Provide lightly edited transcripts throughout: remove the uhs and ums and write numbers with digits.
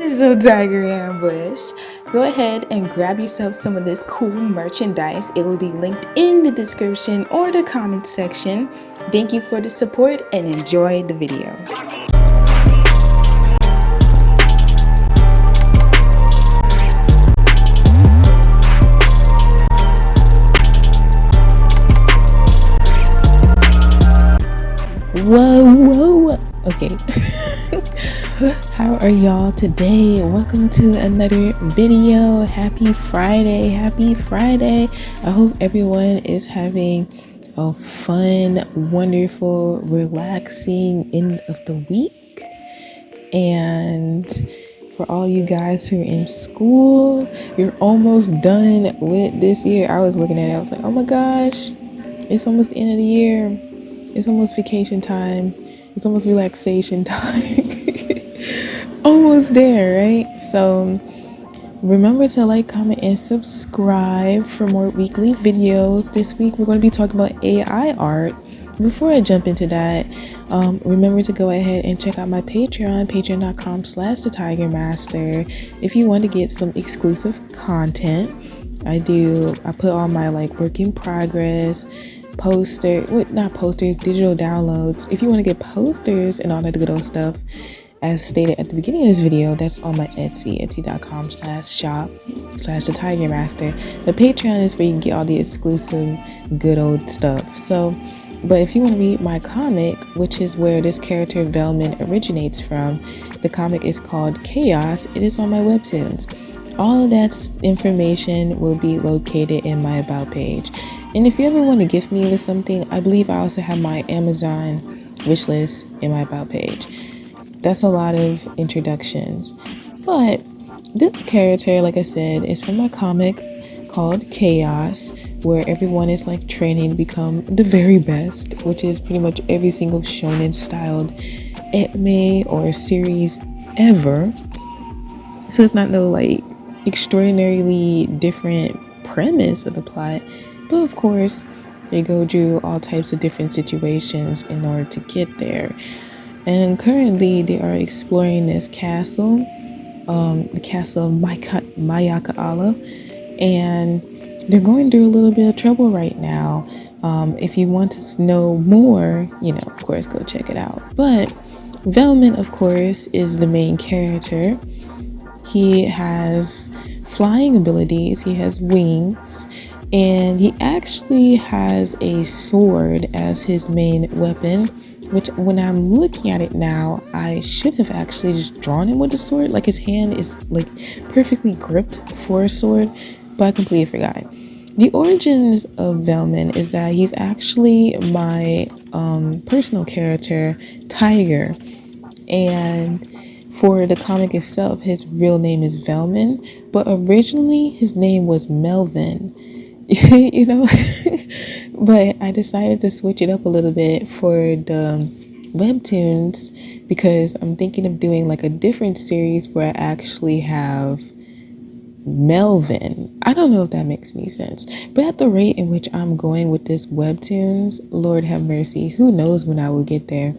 So Tiger Ambush, go ahead and grab yourself some of this cool merchandise. It will be linked in the description or the comment section. Thank you for the support and enjoy the video. Whoa. Okay. How are y'all today? Welcome to another video. Happy Friday. I hope everyone is having a fun, wonderful, relaxing end of the week. And for all you guys who are in school, you're almost done with this year. I was looking at it, I was like, oh my gosh, it's almost the end of the year. It's almost vacation time. It's almost relaxation time. Almost there, right? So remember to like, comment, and subscribe for more weekly videos. This week we're going to be talking about AI art. Before I jump into that, remember to go ahead and check out my Patreon, patreon.com/thetigermaster. If you want to get some exclusive content, I put all my like work in progress, digital downloads. If you want to get posters and all that good old stuff, as stated at the beginning of this video, that's on my etsy.com/shop/thetigermaster. The Patreon is where you can get all the exclusive good old stuff. So, but if you want to read my comic, which is where this character Velman originates from, the comic is called Chaos. It is on my webtoons. All of that information will be located in my about page. And if you ever want to gift me with something, I believe I also have my Amazon wishlist in my about page. That's a lot of introductions. But this character, like I said, is from a comic called Chaos, where everyone is like training to become the very best, which is pretty much every single shonen styled anime or series ever. So it's not no like extraordinarily different premise of the plot, but of course they go through all types of different situations in order to get there. And currently they are exploring this castle, the castle of Mayakaala, and they're going through a little bit of trouble right now. If you want to know more, of course, go check it out. But Velman, of course, is the main character. He has flying abilities, he has wings, and he actually has a sword as his main weapon, which when I'm looking at it now, I should have actually just drawn him with a sword. Like his hand is like perfectly gripped for a sword, but I completely forgot. The origins of Velman is that he's actually my personal character, Tiger, and for the comic itself, his real name is Velman, but originally his name was Melvin. But I decided to switch it up a little bit for the webtoons because I'm thinking of doing like a different series where I actually have Melvin. I don't know if that makes any sense, but at the rate in which I'm going with this webtoons, Lord have mercy, who knows when I will get there.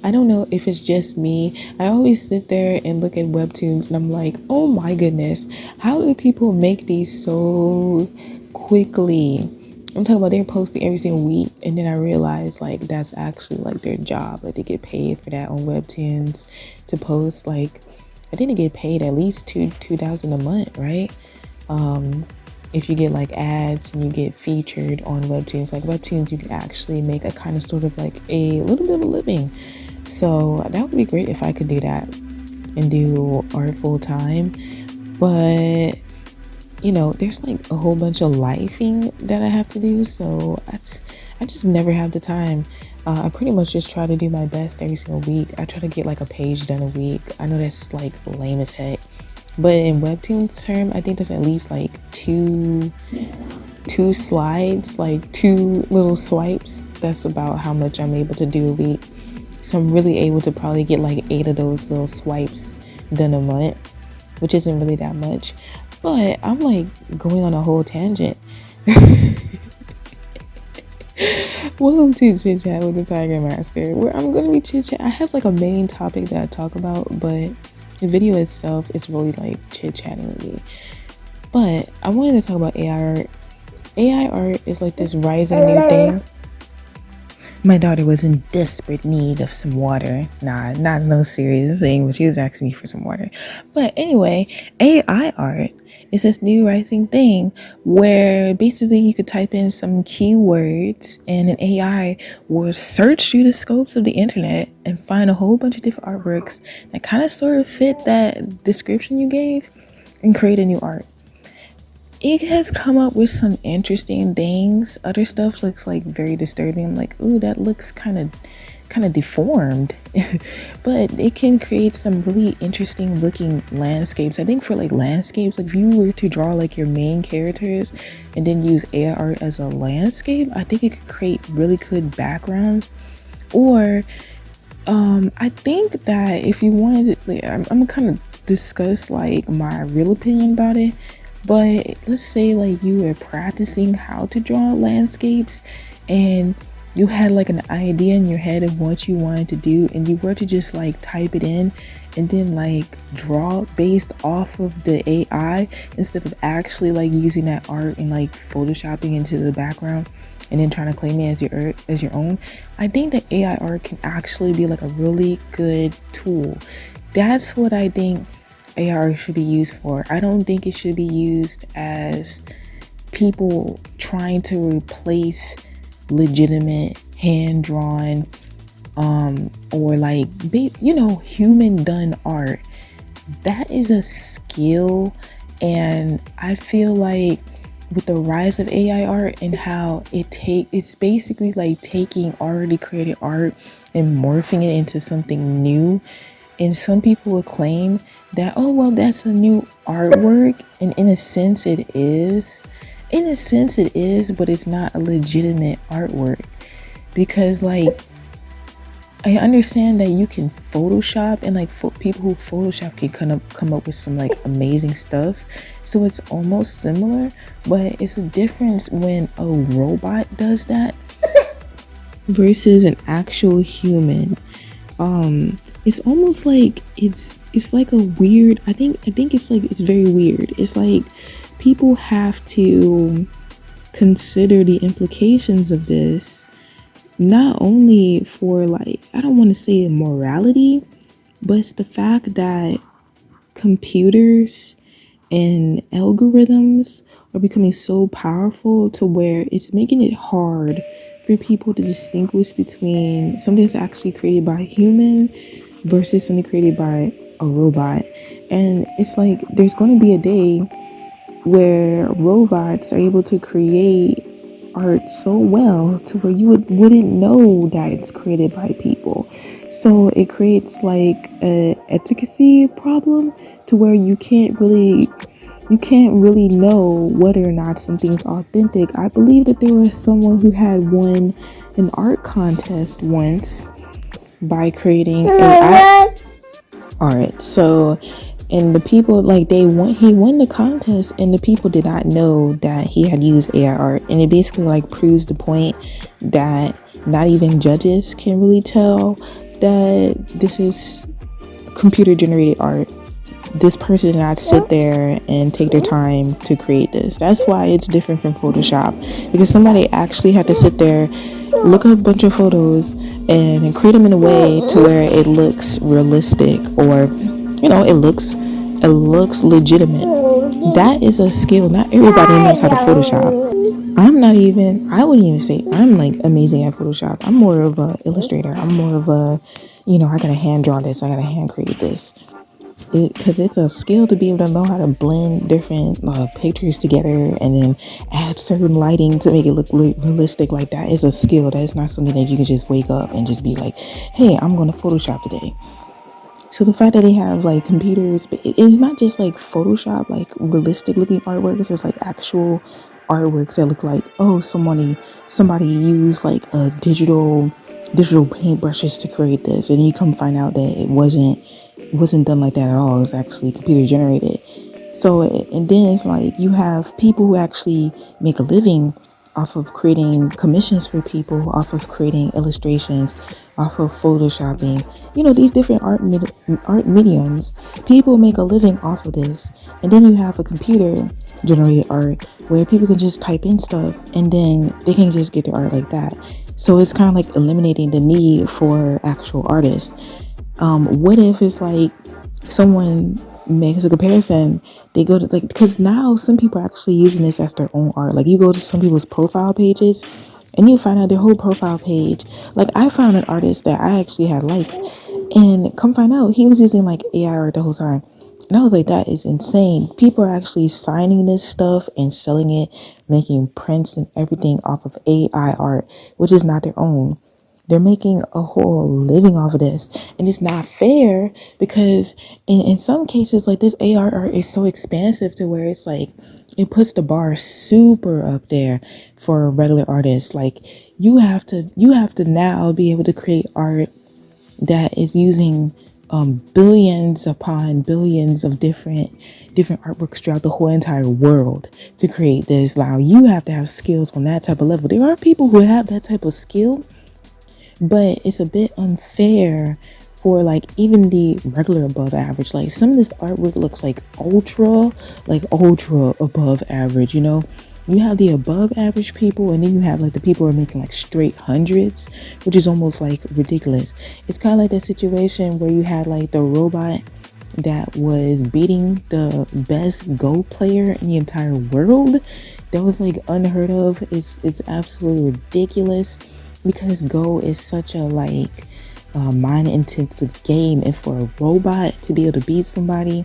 I don't know if it's just me. I always sit there and look at webtoons and I'm like, oh my goodness, how do people make these so quickly? I'm talking about they're posting every single week, and then I realized like that's actually like their job. Like they get paid for that on webtoons to post. Like I think they get paid at least $2,000 a month, right? If you get like ads and you get featured on webtoons, like webtoons, you can actually make a kind of sort of like a little bit of a living. So that would be great if I could do that and do art full time. But there's like a whole bunch of lifing that I have to do, so I just never have the time. I pretty much just try to do my best every single week. I try to get like a page done a week. I know that's like lame as heck, but in webtoon term, I think there's at least like two slides, like two little swipes. That's about how much I'm able to do a week. So I'm really able to probably get like 8 of those little swipes done a month, which isn't really that much. But I'm like going on a whole tangent. Welcome to Chit Chat with the Tiger Master, where I'm going to be chit chat. I have like a main topic that I talk about, but The video itself is really like chit-chatting with me. But I wanted to talk about AI art. AI art is like this rising new thing. My daughter was in desperate need of some water. Nah, not no serious thing, but she was asking me for some water. But anyway, AI art is this new rising thing where basically you could type in some keywords and an AI will search through the scopes of the internet and find a whole bunch of different artworks that kind of sort of fit that description you gave and create a new art. It has come up with some interesting things. Other stuff looks like very disturbing. Like, ooh, that looks kind of deformed. But it can create some really interesting looking landscapes. I think for like landscapes, like if you were to draw like your main characters and then use AI art as a landscape, I think it could create really good backgrounds. Or I think that if you wanted to, like, I'm kind of discuss like my real opinion about it. But let's say like you were practicing how to draw landscapes and you had like an idea in your head of what you wanted to do, and you were to just like type it in and then like draw based off of the AI instead of actually like using that art and like photoshopping into the background and then trying to claim it as your own. I think that AI art can actually be like a really good tool. That's what I think AI should be used for. I don't think it should be used as people trying to replace legitimate hand-drawn or like human done art. That is a skill, and I feel like with the rise of AI art and how it's basically like taking already created art and morphing it into something new. And some people will claim that, oh, well, that's a new artwork. And in a sense it is. In a sense it is, but it's not a legitimate artwork. Because like, I understand that you can Photoshop, and like people who Photoshop can come up with some like amazing stuff. So it's almost similar, but it's a difference when a robot does that versus an actual human. It's almost like it's like a weird, I think it's very weird. It's like people have to consider the implications of this, not only for like, I don't want to say morality, but it's the fact that computers and algorithms are becoming so powerful to where it's making it hard for people to distinguish between something that's actually created by a human versus something created by a robot. And it's like there's going to be a day where robots are able to create art so well to where you wouldn't know that it's created by people. So it creates like a efficacy problem to where you can't really know whether or not something's authentic. I believe that there was someone who had won an art contest once by creating art. So, and the people like he won the contest, and the people did not know that he had used AI art, and it basically like proves the point that not even judges can really tell that this is computer generated art. This person did not sit there and take their time to create this. That's why it's different from Photoshop, because somebody actually had to sit there, look up a bunch of photos and create them in a way to where it looks realistic, or it looks legitimate. That is a skill. Not everybody knows how to Photoshop. I wouldn't even say I'm like amazing at Photoshop. I'm more of a illustrator. I'm more of a, I gotta hand draw this, I gotta hand create this. Because it's a skill to be able to know how to blend different pictures together and then add certain lighting to make it look realistic. Like, that is a skill. That is not something that you can just wake up and just be like, hey, I'm going to Photoshop today. So the fact that they have like computers, but it's not just like Photoshop, like realistic looking artworks. There's like actual artworks that look like, oh, somebody used like a digital paintbrushes to create this, and you come find out that it wasn't done like that at all. It was actually computer generated. So, and then it's like you have people who actually make a living off of creating commissions for people, off of creating illustrations, off of photoshopping, these different art mediums. People make a living off of this. And then you have a computer generated art where people can just type in stuff and then they can just get their art like that. So it's kind of like eliminating the need for actual artists. What if it's like someone makes a comparison, they go to like, because now some people are actually using this as their own art. Like you go to some people's profile pages and you find out their whole profile page. Like I found an artist that I actually had liked, and come find out he was using like AI art the whole time. And I was like, that is insane. People are actually signing this stuff and selling it, making prints and everything off of AI art, which is not their own. They're making a whole living off of this. And it's not fair because in some cases, like this AI art is so expansive to where it's like, it puts the bar super up there for regular artists. Like you have to now be able to create art that is using billions upon billions of different artworks throughout the whole entire world to create this. Now you have to have skills on that type of level. There are people who have that type of skill, but it's a bit unfair for like even the regular above average. Like some of this artwork looks like ultra above average. You have the above average people, and then you have like the people who are making like straight hundreds, which is almost like ridiculous. It's kind of like that situation where you had like the robot that was beating the best Go player in the entire world. That was like unheard of. It's absolutely ridiculous because Go is such a mind intensive game, and for a robot to be able to beat somebody,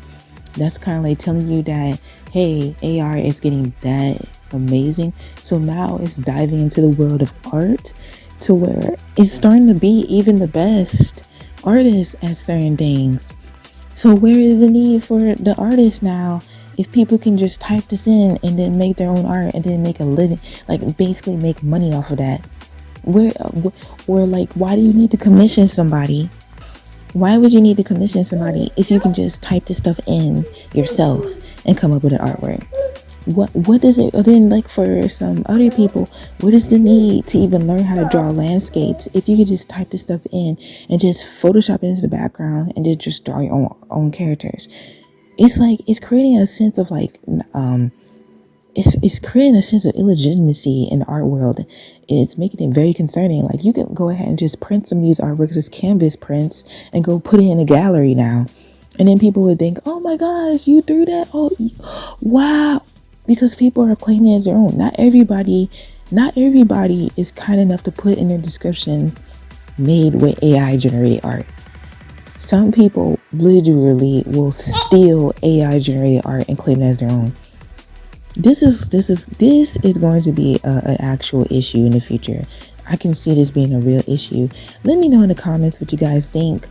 that's kind of like telling you that, hey, AR is getting that amazing. So now it's diving into the world of art to where it's starting to be even the best artists at certain things. So where is the need for the artists now if people can just type this in and then make their own art and then make a living, like basically make money off of that? Where like, why do you need to commission somebody? Why would you need to commission somebody if you can just type this stuff in yourself and come up with an artwork? What does it then, like for some other people, what is the need to even learn how to draw landscapes if you could just type this stuff in and just Photoshop into the background and then just draw your own characters? It's like it's creating a sense of like it's creating a sense of illegitimacy in the art world. It's making it very concerning. Like you can go ahead and just print some of these artworks as canvas prints and go put it in a gallery now, and then people would think, oh my gosh, you threw that, oh wow, because people are claiming it as their own. Not everybody is kind enough to put in their description made with AI generated art. Some people literally will steal AI generated art and claim it as their own. This is going to be an actual issue in the future. I can see this being a real issue. Let me know in the comments what you guys think.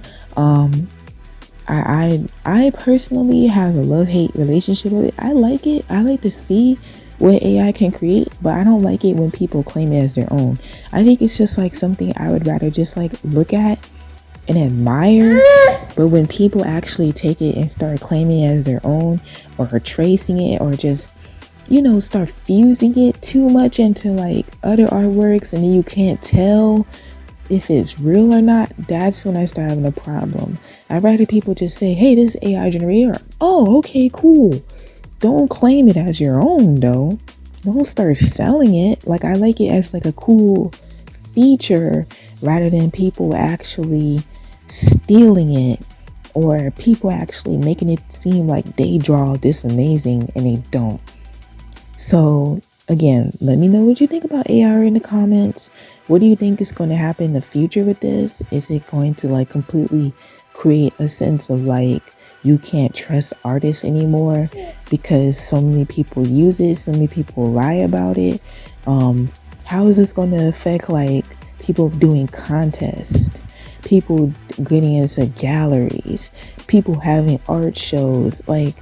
I personally have a love-hate relationship with it. I like it. I like to see what AI can create, but I don't like it when people claim it as their own. I think it's just like something I would rather just like look at and admire. But when people actually take it and start claiming it as their own, or tracing it, or just start fusing it too much into like other artworks, and then you can't tell if it's real or not, that's when I start having a problem. I'd rather people just say, hey, this is AI generated art. Oh, okay, cool. Don't claim it as your own though. Don't start selling it. Like, I like it as like a cool feature rather than people actually stealing it, or people actually making it seem like they draw this amazing and they don't. So again, let me know what you think about AR in the comments. What do you think is going to happen in the future with this? Is it going to like completely create a sense of like you can't trust artists anymore because so many people use it, so many people lie about it? How is this going to affect like people doing contests, people getting into galleries, people having art shows? Like,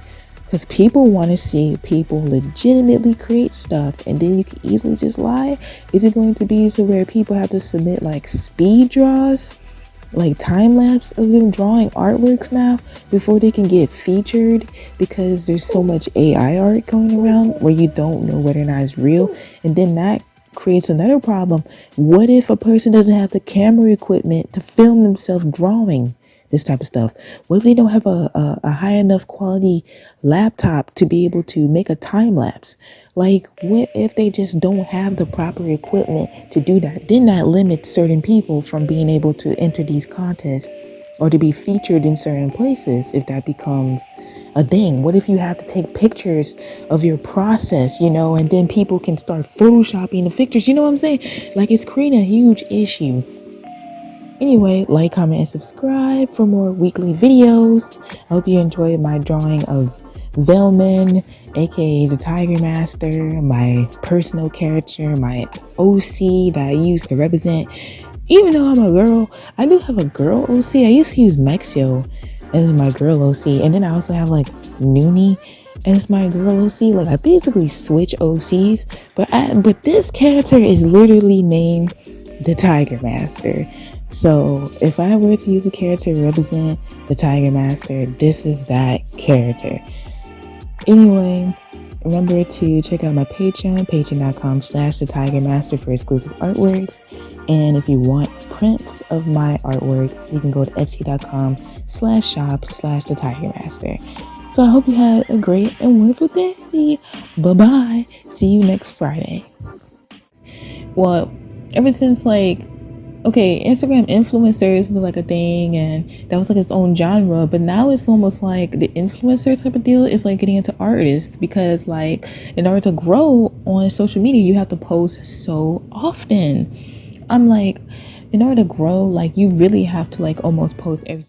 because people want to see people legitimately create stuff, and then you can easily just lie. Is it going to be to where people have to submit like speed draws, like time lapse of them drawing artworks now before they can get featured, because there's so much AI art going around where you don't know whether or not it's real? And then that creates another problem. What if a person doesn't have the camera equipment to film themselves drawing this type of stuff? What if they don't have a high enough quality laptop to be able to make a time lapse? Like, what if they just don't have the proper equipment to do that? Then that limits certain people from being able to enter these contests or to be featured in certain places if that becomes a thing. What if you have to take pictures of your process, and then people can start photoshopping the pictures? You know what I'm saying? Like, it's creating a huge issue. Anyway, like, comment, and subscribe for more weekly videos. I hope you enjoyed my drawing of Velman, aka the Tiger Master, my personal character, my OC that I used to represent. Even though I'm a girl, I do have a girl OC. I used to use Mexio as my girl OC, and then I also have like Noonie as my girl OC. Like, I basically switch OCs, but this character is literally named the Tiger Master. So if I were to use a character to represent the Tiger Master, this is that character. Anyway, remember to check out my Patreon, patreon.com/the Tiger Master for exclusive artworks. And if you want prints of my artworks, you can go to etsy.com/shop/the Tiger Master. So I hope you had a great and wonderful day. Bye-bye. See you next Friday. Well, ever since Instagram influencers were like a thing, and that was like its own genre, but now it's almost like the influencer type of deal is like getting into artists, because like in order to grow on social media, you have to post so often. I'm like, in order to grow, like, you really have to like almost post every